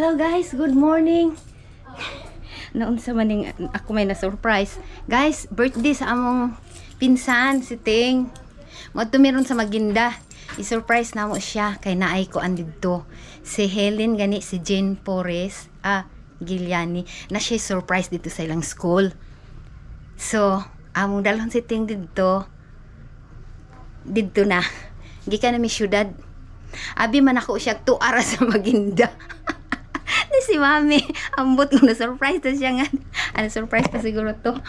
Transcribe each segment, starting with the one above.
Hello guys, good morning. Naunsa maning ako may na-surprise. Guys, birthday sa among pinsan si Ting. Mo tumiron sa Maginda. I-surprise na mo siya kay naay ko andito. Si Helen gani si Jane Porres, Giuliani na siya surprise dito sa ilang school. So, among dalhon si Ting dito na. Gikan na mi syudad. Abi man ako siya 2 oras sa Maginda. Ni si Mami, ambot ko na surprise to siya nga. Ano surprise pa siguro to.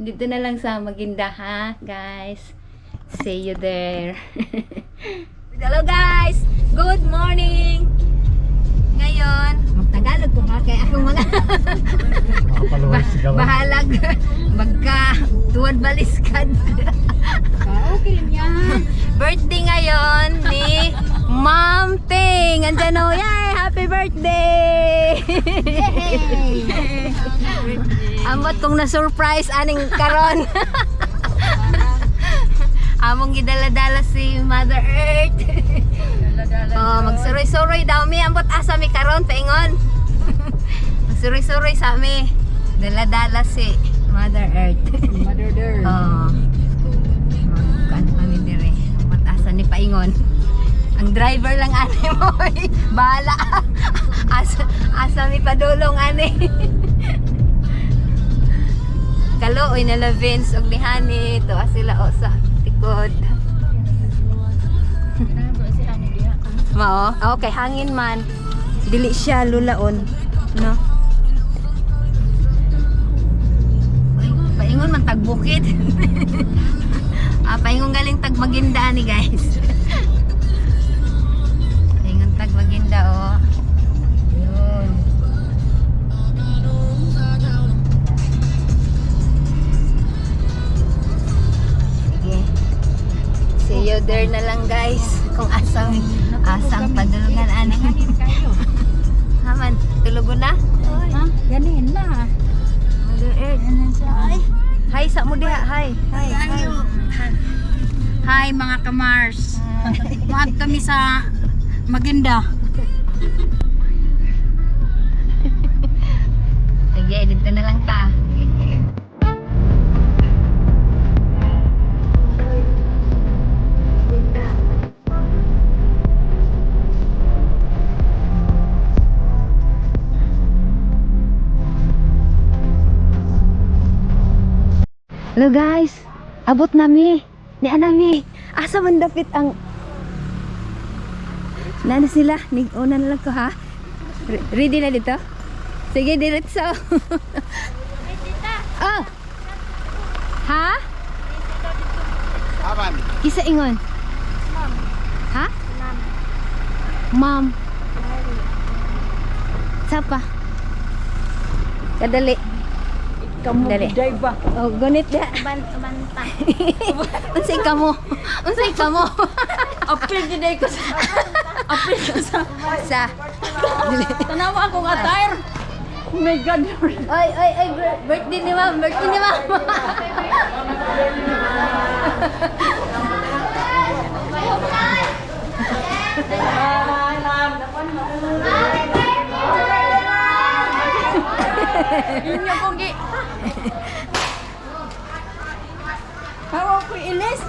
Dito na lang sa Maginda ha, guys. See you there. Hello guys, good morning. Ngayon, magtagalog ko nga kay akong mga bahalag magka tuwad baliskad. Okay niya. Birthday ngayon ni Ma'am Ting. Andyan o, yay! Happy birthday! Amot kong na-surprise aning karon. Among gidala-dala si Mother Earth. Magsuroy-suroy daw mi. Ambot asa mi karon, paingon. Magsuroy-suroy sa mi. Dala-dala si Mother Earth. Mother Earth. Ano kami dire? Ambot asa ni paingon. Ang driver lang ani mo. Bahala. Asa mi padulong ani. Kaluoy na Vince og ni Hani. Tuwa sila o sa tikod. Mao, okay, hangin man. Dili siya lulaon, no? Paingon man tag bukid. Paingon galing tag Maginda ni guys. Paingon tag Maginda oh. Yun. Sige. See you there na lang guys. Kung asang padulungan ani. Haman, tulugo na? Ha? Ganin na. Mother Earth. Hi sa mo diha. Hi. Hi mga kamars. Maad kami sa Maginda. Sige, dito na lang ta. Hello guys, abot nami. Ni anami. Asa man dapit ang nana sila? Una na lang ko ha. Ready na dito? Sige, diretso. Oh. Ha? Aman. Kisa ingon. Ma'am. Ha? Ma'am. Ma'am. Sapa? Kadali. Kamu Dali. giday ba? Oh, gunit ya. Banta. Unsay kamo? Unsay kamo? Apil giday ko sa. Apil ko sa. Sa. Tanawa ako nga tire. Oh my God. Oy, birthday ni Ma'am, birthday ni Ma'am. Yun nga pogi. Hawa ko ilis.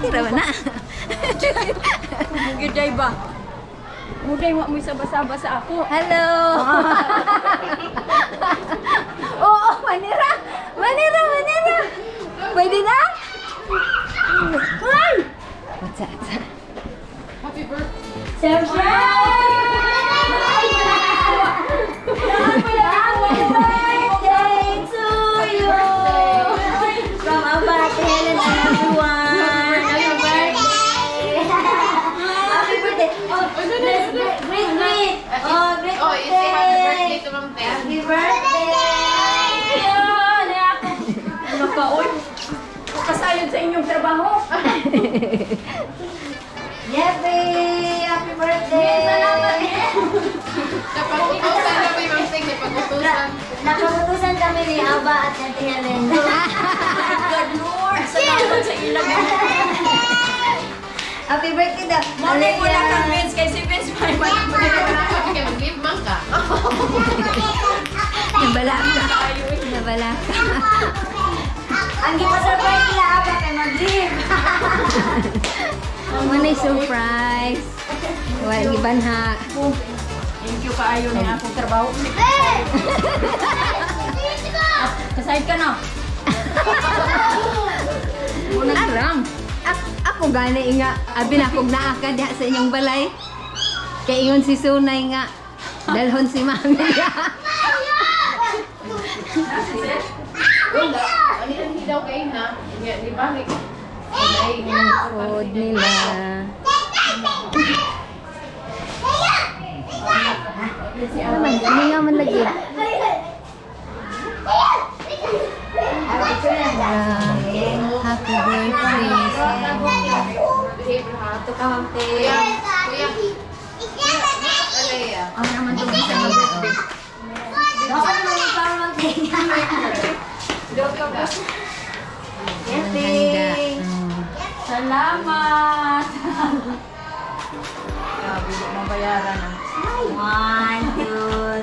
Tira na. Giday ba? Muday mo sabasa sa ako. Hello. Oo, manira. Manira. Pwede na? Ay! What's that? Happy birthday. Surprise! Happy birthday to you! From Amber, Helen, and everyone. Happy birthday! Happy birthday! Oh, great! Oh, great Oh, you say happy birthday to Ma'am Ting. Happy birthday! Ano ka, oy? Kasayod sa inyong trabaho. Yeppy! Happy birthday! Salamat Napagutusan na kay Ma'am Ting, napagutusan. Napagutusan kami ni Aba at Ate Helen. God Lord. Salamat sa ilang. Happy birthday daw. Morning mo lang kang Alea. Vince kay si Vince may Kaya mag-give man ka. Nabala ka. Nabala ka. Ang gipa-surprise nila ako kay mag-leave. Manay surprise. Wala iban ha. Thank you kaayo ni akong trabaho. Kasayad ka na. Unang ram. Ako gani nga. Abi na akong naaka diha sa inyong balay. Kay ingon si Sunay nga. Dalhon si Mami. Ano yung hidaw kayo na? Di ba? Food nila. Ano nga man lagi? Happy birthday. Ito ka, Ma'am Te. Kuya. Alaya. Ano naman itong isa ng birthday? Ako naman yung parang Ma'am Te. Yes, Te. Salamat. Grabe, di mabayaran ah. 1, 2,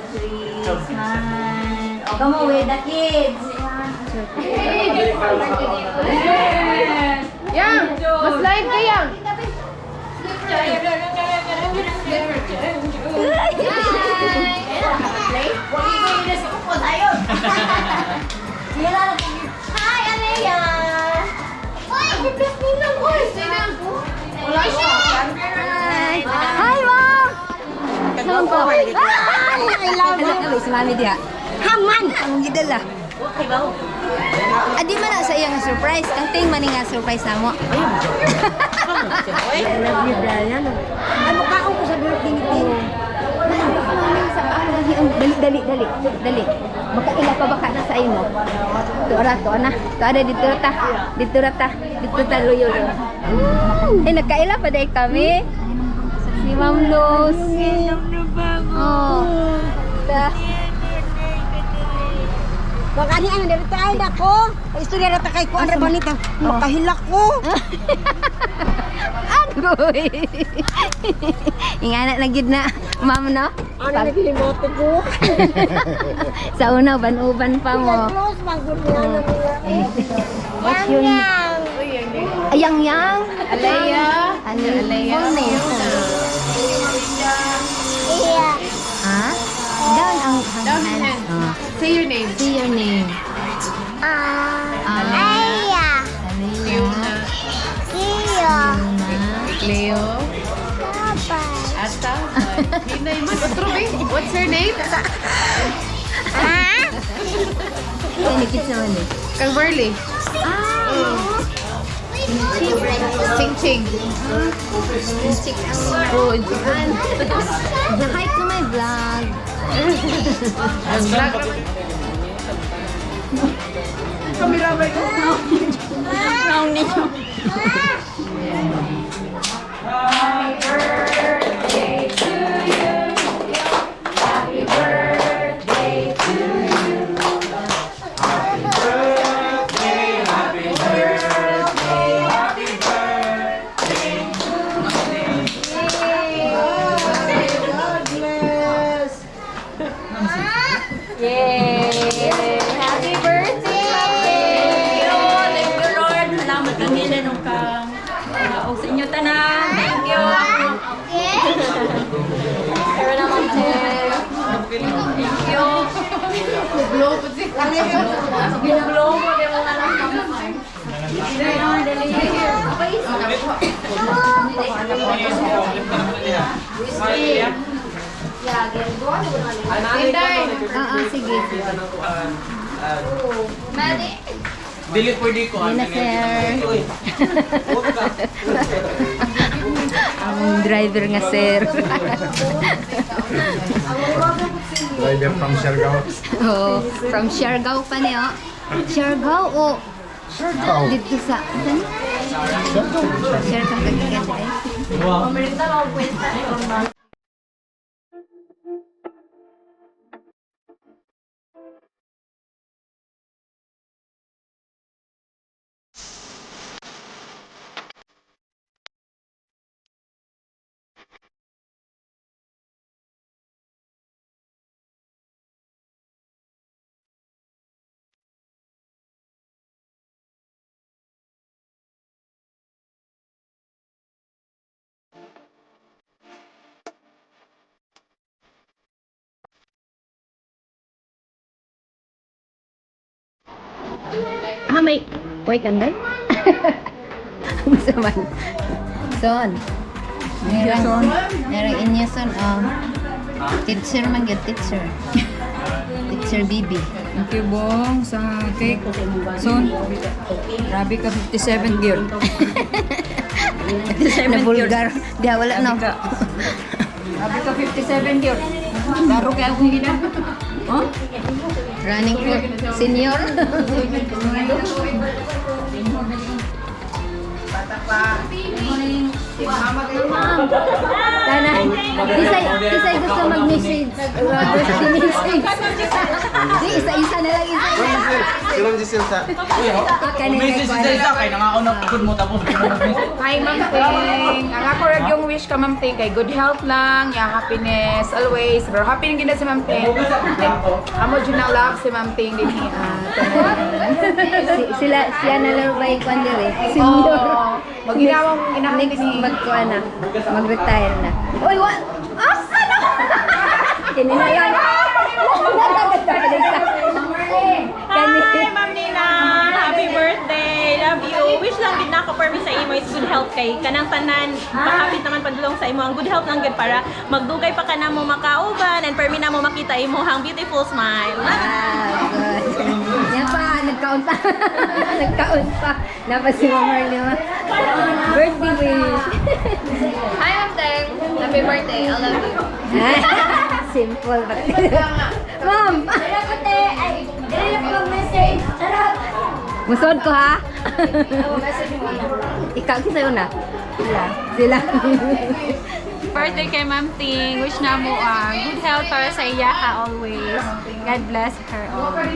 3, smile. O, come on with the kids. Yang! Mas-slide ka, Yang! Hi, Alea. Wala siya. Hi, Mom! Saan po? I love you. Si Mami diha. Haman! Ang gidala. Okay ba? Adi man na sa iyang surprise. Kang ting man nga surprise na mo. I love you, Brian. Ay, mukhaon ko sa birthday ni Tio. Dali. Makaila pa baka na sa imo. To ana. To ada dito ta. Dito ta luyo. Nagkaila pa dai kami. Si Ma'am Luz. Oh. Ta. Baka ni ano, dito tayo na ko. Istorya na takay ko, ano ba nito? Makahilak ko. Agoy. Ingana na gid na, Ma'am no? Ano na kilimoto ko? Sa una ban-uban pa mo. Close, magbubuhan na nila. What's your name? Ayang. Alaya. Ano yung full name? Iya. Ha? Down ang Down ang hand. Say your name. See your name. Iya. Aliyah. Iya. Leo. Papa. Ata. Hinay man. Otro ba? What's her name? Ay, nikit naman eh. Kang Burley. Ching Ching. Chick ang food. Hi to my vlog. Ang vlog naman. Kamera ba ito? Happy birthday! Thank you, Lord. Salamat kanila nung kang o sa inyo tanan. Thank you. Pero naman thank you. Blow po si Binablo mo, di mo alam Inday. Sige. Dili pwede ko. Yun na, sir. Ang driver nga, sir. Driver from Siargao. Oh, from Siargao pa niyo. Siargao o Siargao. dito sa saan? Siargao kagigan eh. May Uy, kanday? Sa man. Son. Merang inyo son. Teacher man yun, teacher. Teacher Bibi. Thank you, Bong, sa cake. Son, grabe ka 57 gear. Na vulgar. Di wala no. Grabe ka 57 gear. Laro kaya akong gina. Oh? Running for senior. Tanay, Tisay gusto mag-message. Di, isa-isa na lang, isa-isa. Silang si Silsa. Message sa isa kay nangaon na pagod mo tapos Hi, Ma'am Ting. Ang ako rag yung wish ka, Ma'am Ting, kay good health lang, ya happiness, always. Pero happy na gina si Ma'am Ting. Amo dyan ang love si Ma'am Ting din niya. Siya na larbay ko dire. Senior. Maginawang inahang Next, din magkuha na. Mag-retire na. Uy, what? Asa na? Kinina yun. Natagat na pala isa. Hi, Ma'am Nina! Happy birthday! Love you! Wish lang gid nako permi sa imo is good health kay kanang tanan mahapit naman padulong sa imo ang good health lang gid para magdugay pa ka na mo makauban and permi na mo makita imo hang beautiful smile. Good. Yan pa, nagkaon pa. Nagkaon pa. Napag si Mama Marlene. Birthday wish. Hi, Ma'am Ting. Happy birthday. I love you. Simple ba? Ma'am! Musod ko ha? Ikaw, kisa yun na? Sila. Birthday kay Ma'am Ting. Wish na mo good health para sa iya ka always. God bless her always.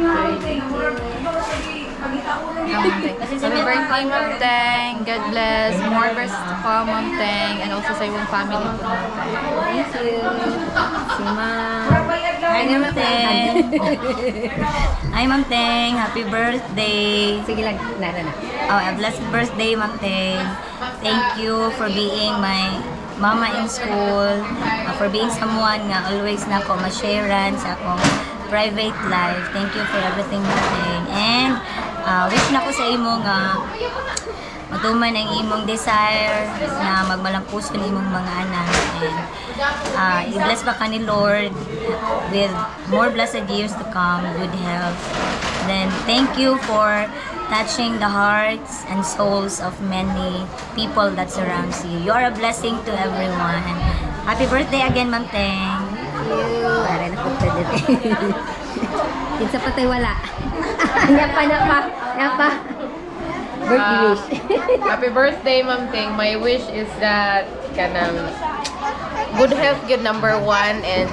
Happy birthday, Ma'am Ting. God bless. More blessings to come, Ma'am Ting. And also sa iyong family po, Ma'am Ting. Thank you. Si Ma'am. Hi, Ma'am Ting. Hi, Ma'am Ting. Happy birthday. Sige lang. Na. Oh, a blessed birthday, Ma'am Ting. Thank you for being my mama in school, for being someone nga always na ako ma-sharean sa akong private life. Thank you for everything, Ma'am Ting. And wish na ko sa imo nga matuman ang imong desire na magmalampuson imong mga anak. And i-bless pa ka ni Lord with more blessed years to come, good health. Then thank you for touching the hearts and souls of many people that surrounds you. You are a blessing to everyone. Happy birthday again, Ma'am Ting. Para na po pwede. Kinsa pa tayo wala. Napa. Birthday wish. Happy birthday, Ma'am Ting. My wish is that kanang good health good number 1 and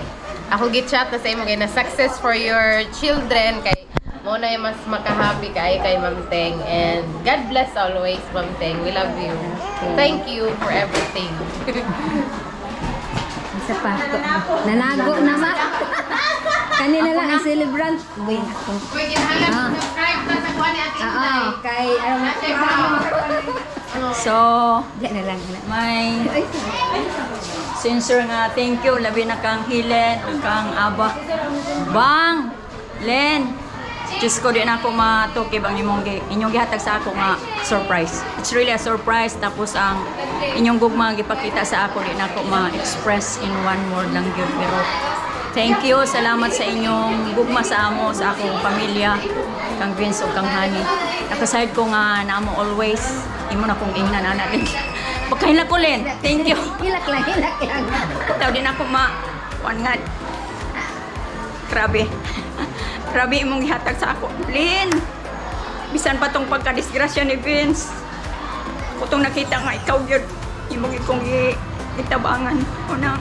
ako gichat na sa imo kay na success for your children kay mo na mas makahappy kay Ma'am Ting and God bless always, Ma'am Ting. We love you. Thank you for everything. Isa pa. Nalago na ma. Kanina lang ang celebrant. Uy, ako. Kay So, Diyan na lang. may sincere nga thank you labi na kang Hilen, kang Aba. Bang! Len! Diyos ko, di na ako matukib ang inyong gihatag sa ako nga surprise. It's really a surprise. Tapos ang inyong gugma gipakita sa ako, di na ako ma-express in one word lang yun. Pero thank you, salamat sa inyong gugma sa amo, sa akong pamilya, kang Vince o kang Honey. Nakaside ko nga na amo always, imo na kong ingnan na rin. Pagkahinla ko, Len. Thank you. Hilak lang. Ikaw din ako ma-wangan. Grabe. Grabe imong gihatag sa ako. Lin! Bisan pa tong pagkadisgrasya ni Vince. Ako tong nakita nga ikaw yun. Imong ikong itabangan. O na.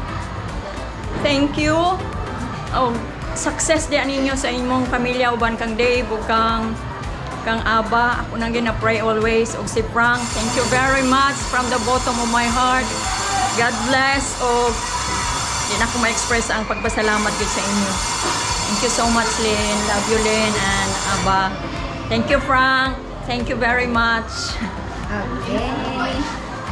Thank you. Oh, success di ninyo sa imong pamilya. Uban kang Dave o kang Aba. Ako nang gina-pray always. O si Frank. Thank you very much from the bottom of my heart. God bless. O di na ako ma-express ang pagpasalamat gid sa inyo. Thank you so much, Lynn. Love you, Lynn and Aba. Thank you, Frank. Thank you very much. Okay.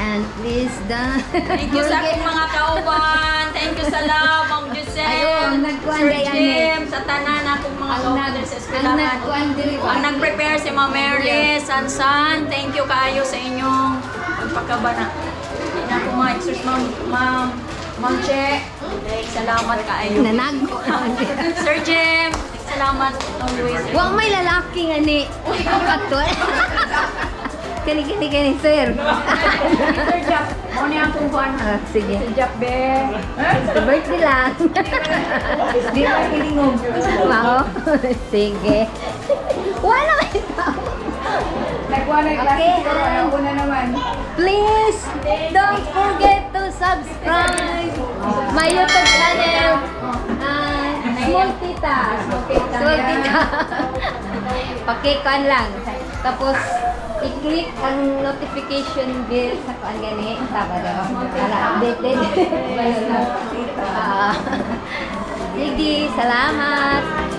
And please don't Thank you sa akong mga kauban. Thank you sa love, Ma'am Giselle. Ayun, nagkuhan Sir na yan Jim, sa tanan akong mga kauban sa eskwelahan. nagkuhan diri Ang nag-prepare si Ma'am Merle, Sansan. Thank you kaayo sa inyong pagpakabana. Yan ako mga exercise, Ma'am Che. Salamat kaayo. Nanagko. Sir Jim, salamat always. Wa may lalaki nga ni Katol. Kani, sir. Sir Jap, mo niya akong buwan. Sige. Sir Jap, be. Happy birthday lang. Di ba kilingog? Mao. Sige. Wala may tao. Nagkuha na yung Okay, pero ayaw na naman. Please don't forget to subscribe my YouTube channel. Small Tita. Small Tita. Pakikan lang. Tapos, i-click ang notification bell sa kuan gani. Tama daw. Para updated. Sige, salamat.